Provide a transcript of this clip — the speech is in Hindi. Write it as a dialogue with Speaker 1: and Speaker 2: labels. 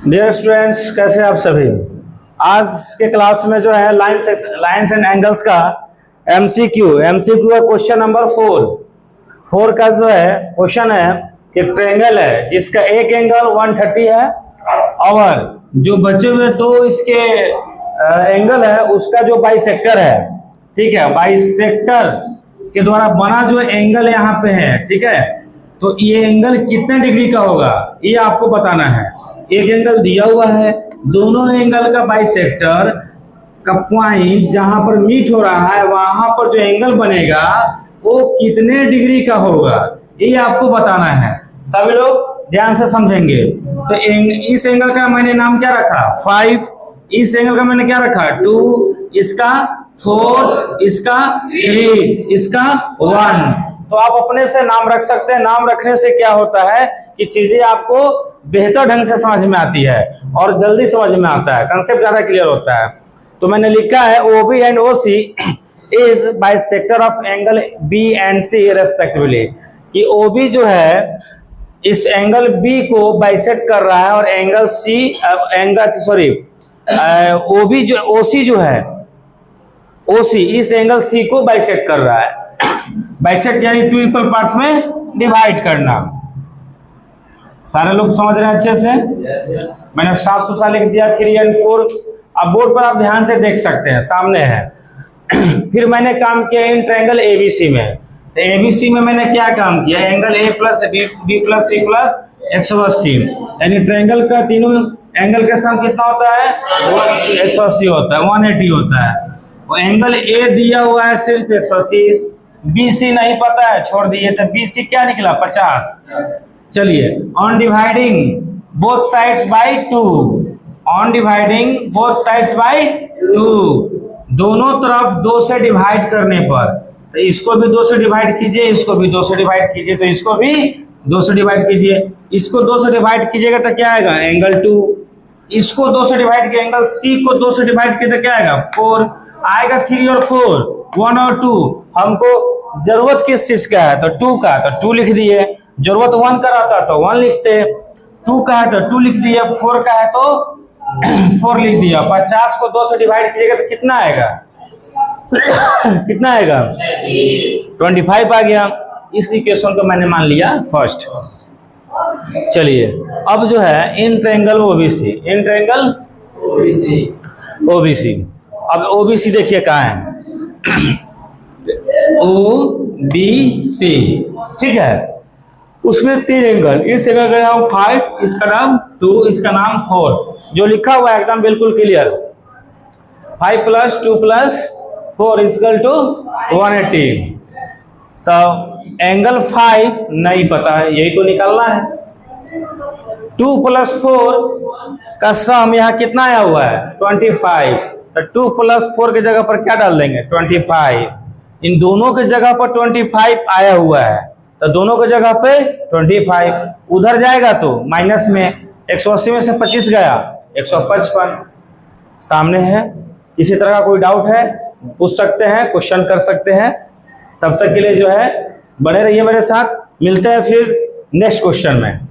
Speaker 1: डियर स्टूडेंट्स, कैसे आप सभी। आज के क्लास में जो है लाइन्स एंड एंगल्स का एमसीक्यू का क्वेश्चन नंबर 4 का जो है क्वेश्चन है कि ट्रायंगल है जिसका एक एंगल 130 है और जो बचे हुए दो इसके एंगल है उसका जो बाइसेक्टर है, ठीक है, बाइसेक्टर के द्वारा बना जो एंगल यहाँ पे है, ठीक है, तो ये एंगल कितने डिग्री का होगा ये आपको बताना है। एक एंगल दिया हुआ है, दोनों एंगल का बाइसेक्टर का पॉइंट जहां पर मीट हो रहा है वहां पर जो एंगल बनेगा वो कितने डिग्री का होगा ये आपको बताना है। सभी लोग ध्यान से समझेंगे। तो इस एंगल का मैंने नाम क्या रखा 5, इस एंगल का मैंने क्या रखा 2, इसका 4, इसका 3, इसका 1। तो आप अपने से नाम रख सकते हैं। नाम रखने से क्या होता है कि चीजें आपको बेहतर ढंग से समझ में आती है और जल्दी समझ में आता है, कंसेप्ट ज्यादा क्लियर होता है। तो मैंने लिखा है OB and OC is bisector of angle B and C respectively, कि OB जो है इस एंगल B को बाइसेक्ट कर रहा है और एंगल OB जो OC जो है OC इस एंगल C को बाइसेक्ट कर रहा है। बाइसेक्ट यानी 2 इक्वल पार्ट्स में डिवाइड करना। सारे लोग समझ रहे हैं अच्छे से? मैंने साफ सुथरा लिख दिया 3 और 4। अब बोर्ड पर आप ध्यान से देख सकते हैं, सामने है। फिर मैंने काम किया इन ट्रायंगल ABC में। तो ABC में मैंने क्या काम किया, angle A plus B plus C plus 180, यानी ट्रायंगल का तीनों एंगल का सम कितना होता है 180 होता है, 180 होता है। वो एंगल A दिया हुआ है सिर्फ 130, BC नहीं पता है छोड़ दिए, तो BC क्या निकला 50। चलिए, on dividing both sides by 2, on dividing both sides by 2, दोनों तरफ 2 से डिवाइड करने पर, तो इसको भी 2 से डिवाइड कीजिए, इसको भी 2 से डिवाइड कीजिए, तो इसको भी 2 से डिवाइड कीजिए, इसको 2 से डिवाइड कीजिएगा तो क्या आएगा एंगल 2, इसको 2 से डिवाइड किया, एंगल C को 2 से डिवाइड किया तो क्या आएगा 4 आएगा। 3 और 4, 1 और 2, हमको जरूरत किस चीज का है तो 2 का, तो 2 लिख दिए। जरूरत 1 का रहता तो 1 लिखते, 2 का है तो 2 लिख दिया, 4 का है तो 4 लिख दिया। 50 को 2 से डिवाइड कीजिएगा तो कितना आएगा कितना आएगा 25 आ गया। इस इक्वेशन को मैंने मान लिया फर्स्ट। चलिए, अब जो है इन ट्रायंगल OBC, अब OBC देखिए कहाँ है OBC, ठीक है, उसमें 3 एंगल, इस एंगल का नाम 5, इसका नाम 2, इसका नाम 4, जो लिखा हुआ है एकदम बिल्कुल clear. 5 plus 2 plus 4 equal to 180। तो एंगल 5 नहीं पता है, यही तो निकालना है। 2 प्लस 4 का सम यहाँ कितना आया हुआ है 25, तो 2 प्लस 4 की जगह पर क्या डाल देंगे 25। इन दोनों की जगह पर 25 आया हुआ है, तो दोनों की जगह पे 25 उधर जाएगा तो माइनस में 180 में से 25 गया 155 सामने है। इसी तरह का कोई डाउट है पूछ सकते हैं, क्वेश्चन कर सकते हैं। तब तक के लिए जो है बने रहिए मेरे साथ, मिलते हैं फिर नेक्स्ट क्वेश्चन में।